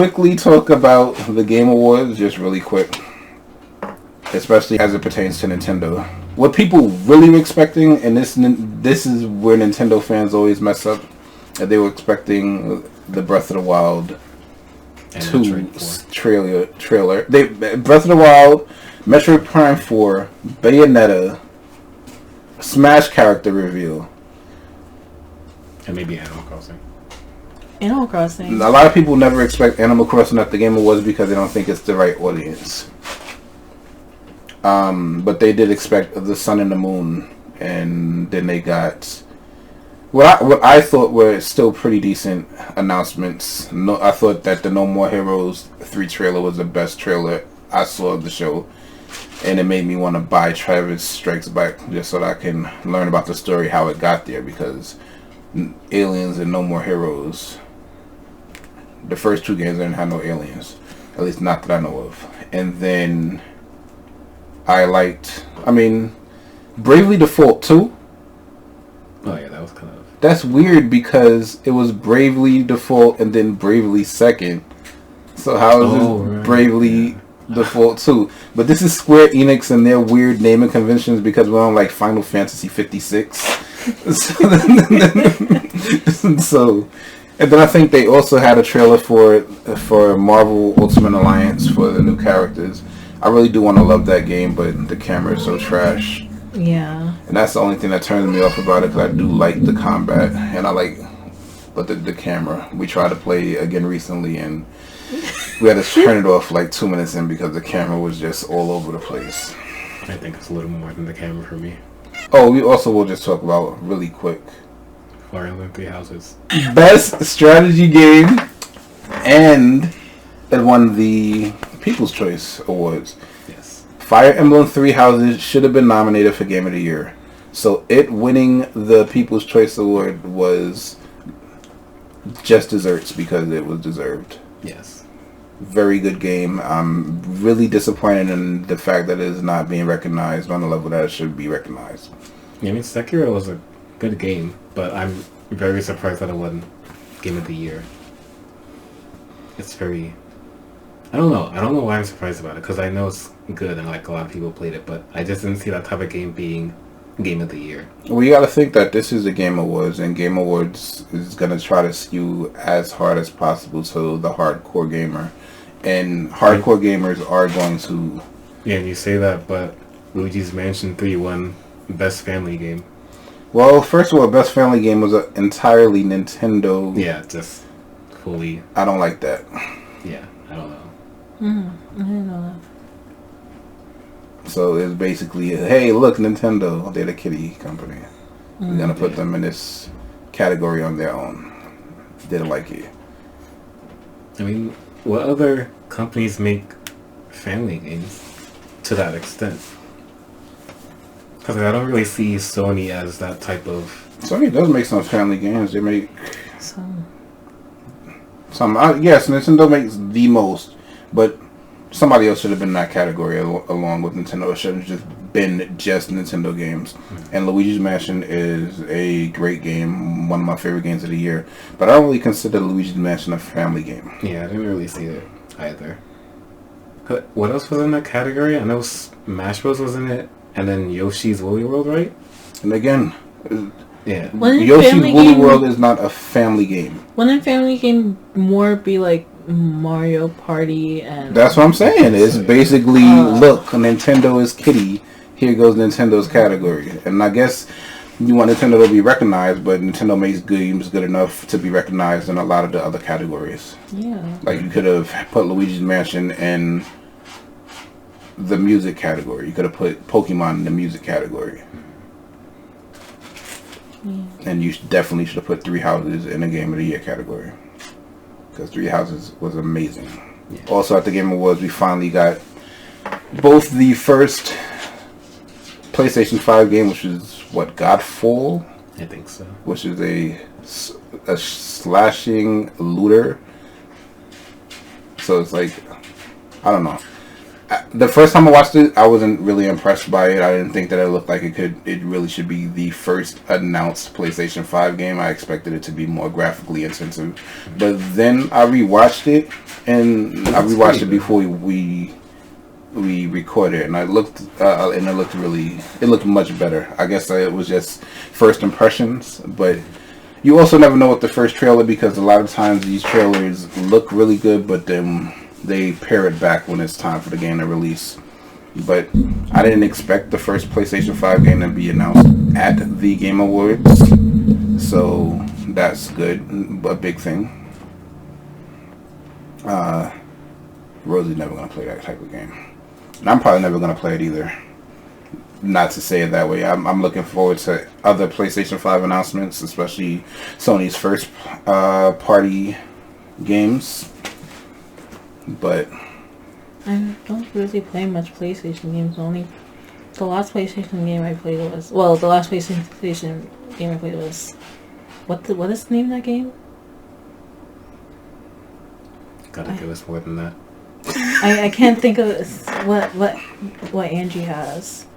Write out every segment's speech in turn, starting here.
quickly talk about the Game Awards, just really quick, especially as it pertains to Nintendo. What people really were expecting, and this is where Nintendo fans always mess up, that they were expecting the Breath of the Wild And 2 trailer. Breath of the Wild, Metroid Prime 4, Bayonetta, Smash character reveal. And maybe Animal Crossing. Animal Crossing. A lot of people never expect Animal Crossing at the Game Awards because they don't think it's the right audience. But they did expect the Sun and the Moon, and then they got what I thought were still pretty decent announcements. I thought that the No More Heroes 3 trailer was the best trailer I saw of the show, and it made me want to buy Travis Strikes Back just so that I can learn about the story, how it got there, because aliens and No More Heroes, the first 2 games didn't have no aliens, at least not that I know of. And then Bravely Default 2. Oh yeah, that was kind of... That's weird because it was Bravely Default and then Bravely Second. So how is this Bravely Default 2? But this is Square Enix and their weird naming conventions because we're on like Final Fantasy 56. So, and then I think they also had a trailer for Marvel Ultimate Alliance for the new characters. I really do want to love that game, but the camera is so trash. Yeah. And that's the only thing that turns me off about it, because I do like the combat, and I like, but the camera. We tried to play again recently, and we had to turn it off like 2 minutes in because the camera was just all over the place. I think it's a little more than the camera for me. Oh, we also will just talk about really quick. Fire Emblem 3 Houses. Best strategy game, and it won the People's Choice Awards. Yes. Fire Emblem 3 Houses should have been nominated for Game of the Year. So it winning the People's Choice Award was just desserts because it was deserved. Yes. Very good game. I'm really disappointed in the fact that it is not being recognized on the level that it should be recognized. Yeah, I mean, Sekiro was a good game, but I'm very surprised that it won Game of the Year. It's very... I don't know why I'm surprised about it, because I know it's good and like a lot of people played it, but I just didn't see that type of game being Game of the Year. Well, you got to think that this is the Game Awards, and Game Awards is going to try to skew as hard as possible to the hardcore gamer. And hardcore gamers are going to... Yeah, and you say that, but Luigi's Mansion 3 won Best Family Game. Well, first of all, Best Family Game was entirely Nintendo. Yeah, just fully... I don't like that. Yeah, I don't know. I didn't know that. So it's basically, hey, look, Nintendo, they're the kitty company. We're going to put them in this category on their own. Didn't like it. I mean, what other companies make family games to that extent? Because I don't really see Sony as that type of... Sony does make some family games. They make Some. Yes, Nintendo makes the most, but somebody else should have been in that category along with Nintendo. It shouldn't have just been just Nintendo games. And Luigi's Mansion is a great game, one of my favorite games of the year. But I don't really consider Luigi's Mansion a family game. Yeah, I didn't really see it either. What else was in that category? I know Smash Bros. Was in it, and then Yoshi's Woolly World, right? And again, Yeah. Yoshi's Woolly World is not a family game. Wouldn't family game more be like Mario Party and... That's what I'm saying. It's basically, look, Nintendo is kitty. Here goes Nintendo's category. And I guess you want Nintendo to be recognized, but Nintendo makes games good enough to be recognized in a lot of the other categories. Yeah. Like, you could have put Luigi's Mansion in the music category. You could have put Pokemon in the music category. Yeah. And you definitely should have put Three Houses in the Game of the Year category. Because Three Houses was amazing. Yeah. Also at the Game Awards, we finally got both the first PlayStation 5 game, which is, what, Godfall? I think so. Which is a slashing looter. So it's like, I don't know. The first time I watched it, I wasn't really impressed by it. I didn't think that it looked like it really should be the first announced PlayStation 5 game. I expected it to be more graphically intensive. But then I rewatched it, and I rewatched it before we recorded, and it looked much better. I guess it was just first impressions, but you also never know with the first trailer, because a lot of times these trailers look really good, but then they pare it back when it's time for the game to release. But I didn't expect the first PlayStation 5 game to be announced at the Game Awards, so that's good, a big thing. Rosie's never going to play that type of game. And I'm probably never going to play it either. Not to say it that way. I'm looking forward to other PlayStation 5 announcements, especially Sony's first party games. But I don't really play much PlayStation games. The last PlayStation game I played was what is the name of that game? Gotta give us more than that. I can't think of what Angie has.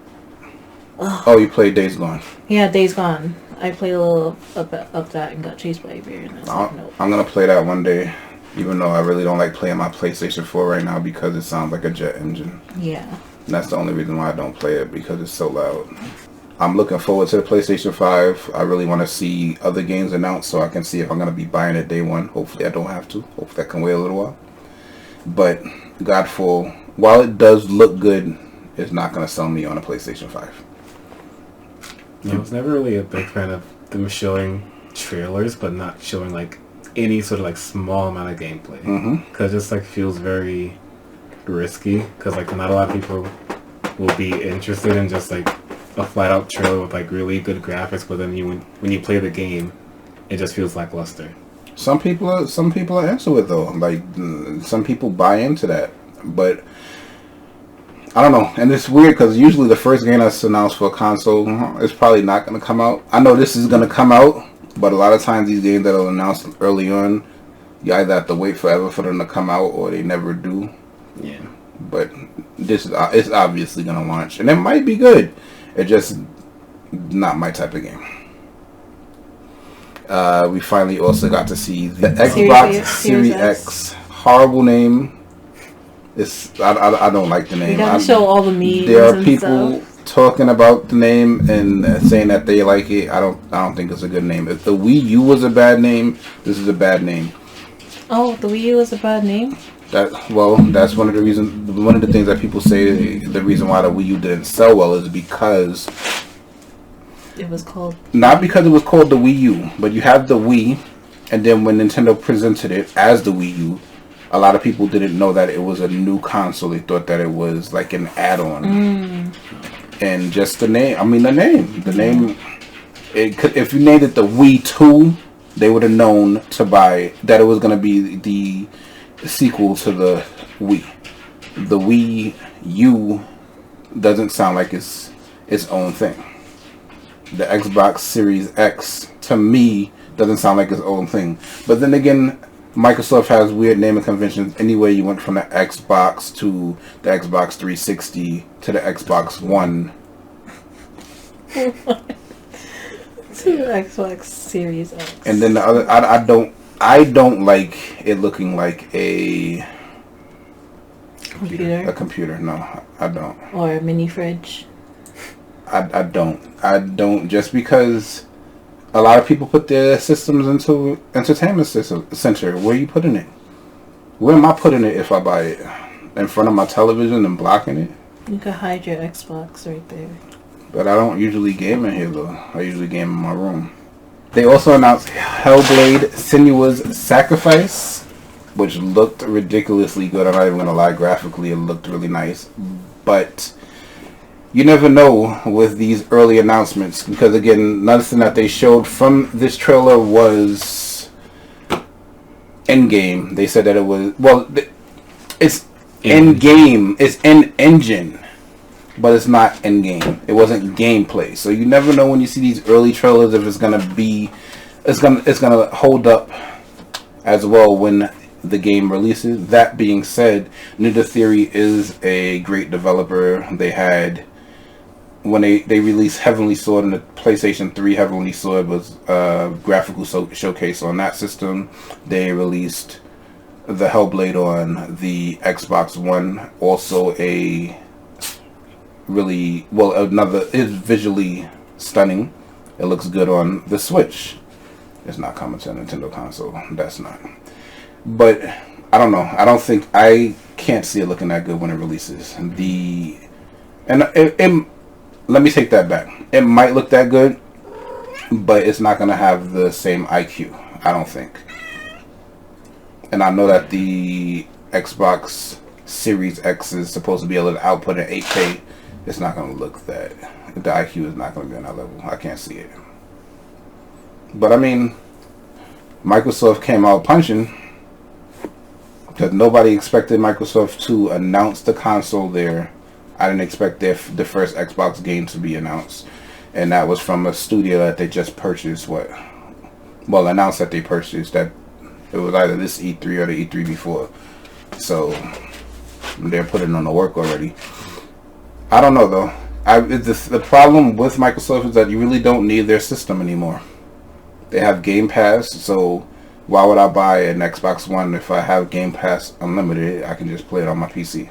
Ugh. Oh, you played Days Gone. Yeah, Days Gone. I played a little of that and got chased by a bear. And nope. I'm gonna play that one day, even though I really don't like playing my PlayStation 4 right now because it sounds like a jet engine. Yeah. And that's the only reason why I don't play it, because it's so loud. I'm looking forward to the PlayStation 5. I really want to see other games announced so I can see if I'm gonna be buying it day one. Hopefully I don't have to. Hopefully I can wait a little while. But Godfall, while it does look good, it's not gonna sell me on a PlayStation 5. I was never really a big fan of them showing trailers, but not showing like any sort of like small amount of gameplay, because it just like feels very risky. Because like not a lot of people will be interested in just like a flat out trailer with like really good graphics, but then when you play the game, it just feels lackluster. Some people are into it though. Like some people buy into that, but I don't know. And it's weird because usually the first game that's announced for a console is probably not going to come out. I know this is going to come out, but a lot of times these games that are announced early on, you either have to wait forever for them to come out or they never do. Yeah. But it's obviously going to launch, and it might be good. It's just not my type of game. We finally also got to see the Xbox Series X. Horrible name. I don't like the name. You gotta show all the memes. There are people talking about the name and saying that they like it. I don't think it's a good name. If the Wii U was a bad name, this is a bad name. Oh, the Wii U was a bad name? That's one of the reasons. One of the things that people say the reason why the Wii U didn't sell well is because it was called. Not because it was called the Wii U, but you have the Wii, and then when Nintendo presented it as the Wii U, a lot of people didn't know that it was a new console. They thought that it was like an add-on. And just the name. I mean, the name. If you named it the Wii 2, they would have known to buy that it was going to be the sequel to the Wii. The Wii U doesn't sound like it's its own thing. The Xbox Series X, to me, doesn't sound like its own thing. But then again, Microsoft has weird naming conventions. Anyway, you went from the Xbox to the Xbox 360 to the Xbox One. To the Xbox Series X. And then the other, I don't like it looking like a computer. A computer, no, I don't. Or a mini fridge. I don't. Just because a lot of people put their systems into entertainment center. Where are you putting it? Where am I putting it if I buy it? In front of my television and blocking it? You could hide your Xbox right there. But I don't usually game in here though. I usually game in my room. They also announced Hellblade: Senua's Sacrifice, which looked ridiculously good. I'm not even gonna lie, graphically it looked really nice. But you never know with these early announcements, because again, nothing that they showed from this trailer was in-game. They said that it was, it's in-game, it's in-engine, but it's not in-game. It wasn't gameplay. So you never know when you see these early trailers if it's gonna hold up as well when the game releases. That being said, Ninja Theory is a great developer. They had, when they released Heavenly Sword on the PlayStation 3, Heavenly Sword was a graphical showcase on that system. They released the Hellblade on the Xbox One, also a really, well, another, is visually stunning. It looks good on the Switch. It's not coming to a Nintendo console. That's not. But I don't know. I can't see it looking that good when it releases. Let me take that back. It might look that good, but it's not going to have the same IQ, I don't think. And I know that the Xbox Series X is supposed to be able to output an 8K. It's not going to look that. The IQ is not going to be on that level. I can't see it. But I mean, Microsoft came out punching, because nobody expected Microsoft to announce the console there. I didn't expect the first Xbox game to be announced. And that was from a studio that they just purchased, announced that they purchased. That it was either this E3 or the E3 before. So they're putting on the work already. I don't know though. The problem with Microsoft is that you really don't need their system anymore. They have Game Pass, so why would I buy an Xbox One if I have Game Pass Unlimited? I can just play it on my PC.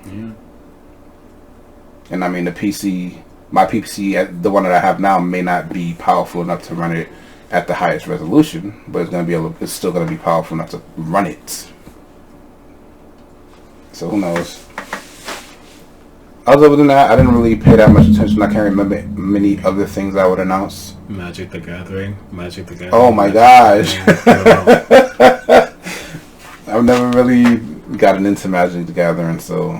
Yeah. And I mean, my PC, the one that I have now, may not be powerful enough to run it at the highest resolution, but it's still gonna be powerful enough to run it. So who knows? Other than that, I didn't really pay that much attention. I can't remember many other things I would announce. Magic the Gathering. Oh my gosh! I've never really gotten into Magic the Gathering, so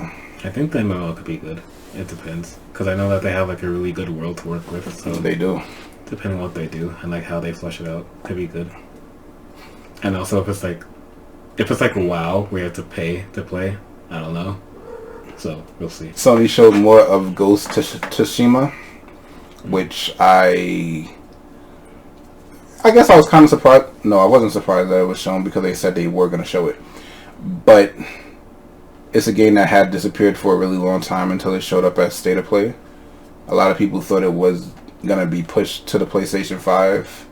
I think the MMO could be good. It depends, because I know that they have like a really good world to work with. So they do. Depending on what they do and like how they flesh it out, could be good. And also, if it's like WoW, where you have to pay to play, I don't know. So we'll see. Sony showed more of Ghost Tsushima, which I guess I was kind of surprised. No, I wasn't surprised that it was shown, because they said they were going to show it. But it's a game that had disappeared for a really long time until it showed up as State of Play. A lot of people thought it was going to be pushed to the PlayStation 5.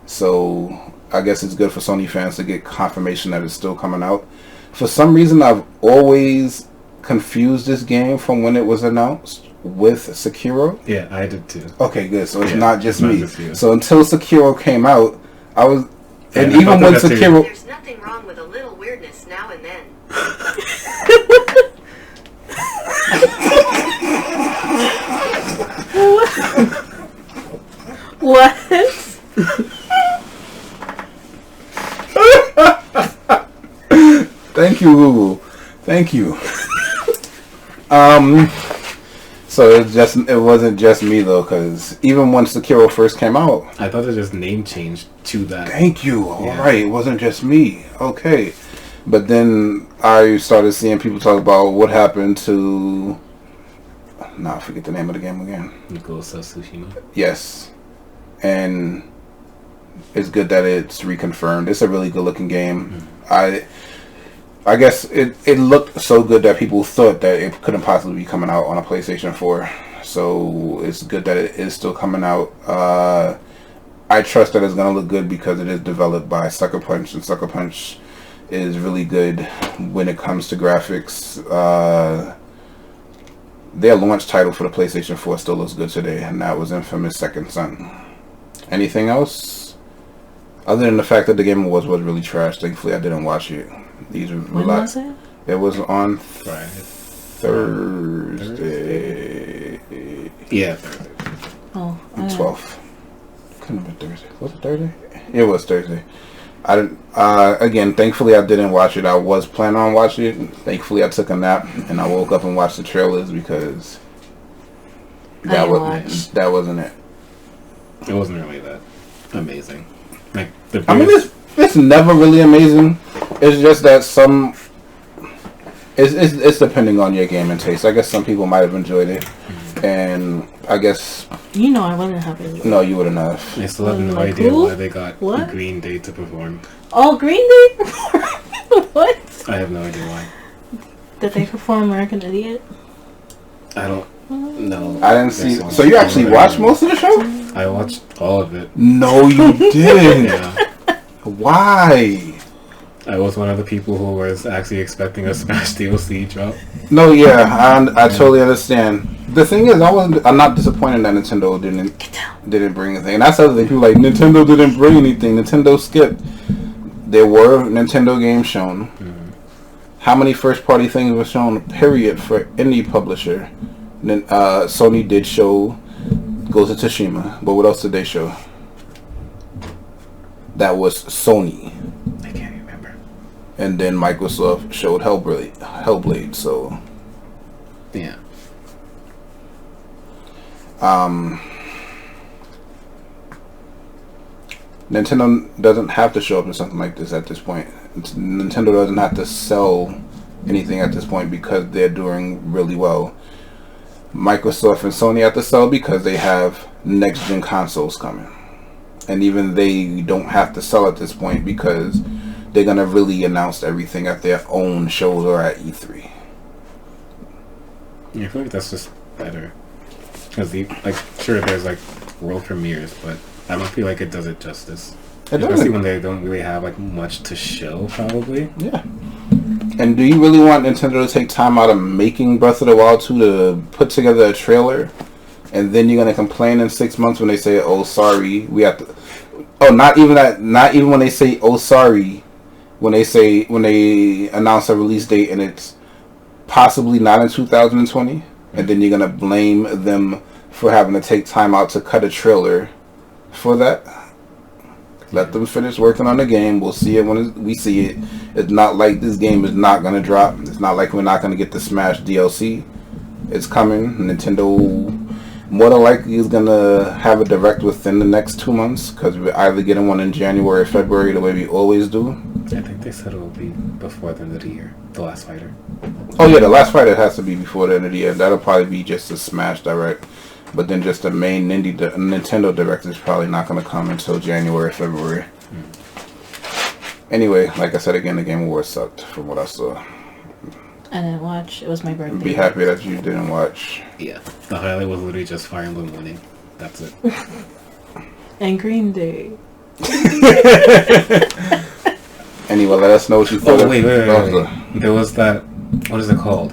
So I guess it's good for Sony fans to get confirmation that it's still coming out. For some reason, I've always confused this game from when it was announced with Sekiro. Yeah, I did too. Okay, good. So it's not just me. Just so until Sekiro came out, I was, and even when Sekiro, there's nothing wrong with a little weirdness now and then. What? Thank you, Google. Thank you. So it wasn't just me though, because even when Sekiro first came out, I thought it just name changed to that. Thank you. All right, it wasn't just me. Okay, but then I started seeing people talk about what happened to. I forget the name of the game again. Ghost of Tsushima. Yes, and it's good that it's reconfirmed. It's a really good looking game. I guess it looked so good that people thought that it couldn't possibly be coming out on a PlayStation 4. So it's good that it is still coming out. I trust that it's going to look good because it is developed by Sucker Punch, and Sucker Punch is really good when it comes to graphics. Their launch title for the PlayStation 4 still looks good today, and that was Infamous Second Son. Anything else? Other than the fact that the Game Awards was really trash, thankfully I didn't watch it. When was it? It was on Thursday. Yeah, Thursday. Oh, 12th. Couldn't have been Thursday. Was it Thursday? It was Thursday. I didn't. Again, thankfully I didn't watch it. I was planning on watching it. Thankfully I took a nap and I woke up and watched the trailers, because that wasn't it. It wasn't really that amazing. Like I mean, it's never really amazing. It's just that it's depending on your gaming taste. I guess some people might have enjoyed it, and I guess I wasn't happy with it. No, you wouldn't have. I still have no idea why they got Green Day to perform. Oh, Green Day? What? I have no idea why. Did they perform American Idiot? I don't know. I didn't see. There's So you actually watched most of the show? I watched all of it. No, you didn't. Yeah. Why? I was one of the people who was actually expecting a Smash DLC drop. No, yeah, I totally understand. The thing is, I'm not disappointed that Nintendo didn't bring anything. And that's the other thing. People are like, Nintendo didn't bring anything. Nintendo skipped. There were Nintendo games shown. Mm-hmm. How many first-party things were shown? Period for any publisher. Then Sony did show Ghost of Tsushima, but what else did they show? That was Sony. I can't remember. And then Microsoft showed Hellblade. So Yeah. Nintendo doesn't have to show up in something like this at this point. Nintendo doesn't have to sell anything at this point because they're doing really well. Microsoft and Sony have to sell because they have next-gen consoles coming. And even they don't have to sell at this point because they're going to really announce everything at their own shows or at E3. Yeah, I feel like that's just better. Because, sure, there's, world premieres, but I don't feel like it does it justice. Especially when they don't really have, much to show, probably. Yeah. And do you really want Nintendo to take time out of making Breath of the Wild 2 to put together a trailer? And then you're going to complain in 6 months when they say, oh, sorry, we have to... Oh, not even that. Not even when they say, oh, sorry, when they announce a release date and it's possibly not in 2020. And then you're going to blame them for having to take time out to cut a trailer for that. Let them finish working on the game. We'll see it when we see it. It's not like this game is not going to drop. It's not like we're not going to get the Smash DLC. It's coming. Nintendo more than likely is going to have a direct within the next 2 months because we're either getting one in January or February the way we always do. I think they said it will be before the end of the year. The Last Fighter. Oh yeah, the Last Fighter has to be before the end of the year. That'll probably be just a Smash Direct. But then just the main Nintendo Direct is probably not going to come until January, February. Anyway, like I said again, the Game Awards sucked from what I saw. I didn't watch. It was my birthday. Be happy that you didn't watch. Yeah. The highlight was literally just Fire Emblem winning. That's it. And Green Day. Anyway, let us know what you thought. Oh, wait. There was that, what is it called?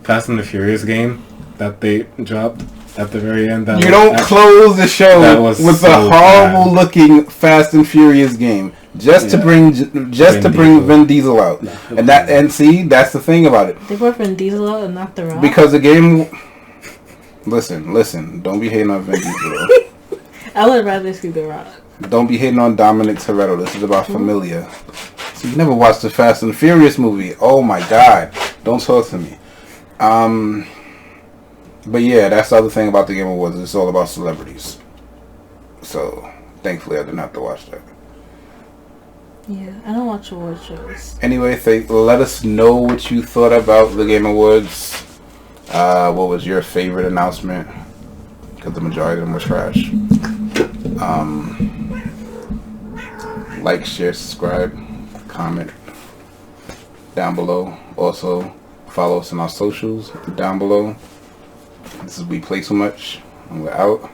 Fast and the Furious game that they dropped at the very end. You don't close the show with so a horrible looking Fast and Furious game just to bring Vin Diesel out. No, and see, that's the thing about it. They brought Vin Diesel out and not The Rock. Because the game. Listen. Don't be hating on Vin Diesel. I would rather see The Rock. Don't be hating on Dominic Toretto. This is about familia. So you never watched the Fast and Furious movie? Oh my God! Don't talk to me. But yeah, that's the other thing about the Game Awards. It's all about celebrities. So thankfully, I didn't have to watch that. Yeah, I don't watch award shows. Anyway, let us know what you thought about the Game Awards. What was your favorite announcement? Because the majority of them were trash. Like, share, subscribe, comment down below. Also, follow us on our socials down below. This is We Play Too Much, and we're out.